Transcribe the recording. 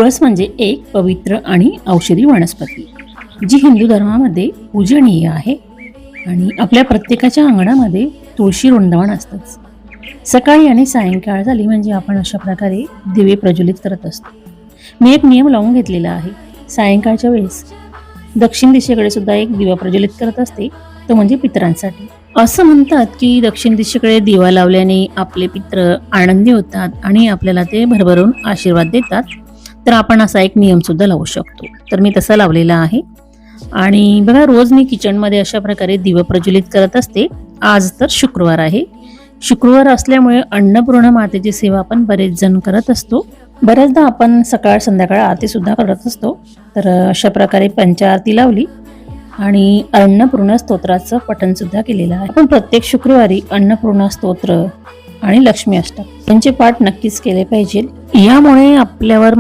तुळस म्हणजे एक पवित्र आणि औषधी वनस्पती जी हिंदू धर्मामध्ये पूजनीय आहे आणि आपल्या प्रत्येकाच्या अंगणामध्ये तुळशी वृंदावन असतंच. सकाळी आणि सायंकाळ झाली म्हणजे आपण अशा प्रकारे दिवे प्रज्वलित करत असतो. मी एक नियम लावून घेतलेला आहे. सायंकाळच्या वेळेस दक्षिण दिशेकडे सुद्धा एक दिवा प्रज्वलित करत असते, तो म्हणजे पितरांसाठी. असं म्हणतात की दक्षिण दिशेकडे दिवा लावल्याने आपले पित्र आनंदी होतात आणि आपल्याला ते भरभरून आशीर्वाद देतात. तर आपण असा एक नियम सुद्धा लावू शकतो. तर मी तसा लावलेला आहे. आणि बघा, रोज मी किचनमध्ये अशा प्रकारे दिवा प्रज्वलित करत असते. आज तर शुक्रवार आहे. शुक्रवार असल्यामुळे अन्नपूर्णा मातेची सेवा आपण बरेच जण करत असतो. बऱ्याचदा आपण सकाळ संध्याकाळ आरती सुद्धा करत असतो. तर अशा प्रकारे पंचारती लावली आणि अन्नपूर्णा स्तोत्राचं पठण सुद्धा केलेलं आहे. आपण प्रत्येक शुक्रवारी अन्नपूर्णा स्तोत्र आणि लक्ष्मी अष्टक यांचे पाठ नक्कीच केले पाहिजे. यामुळे आपल्यावर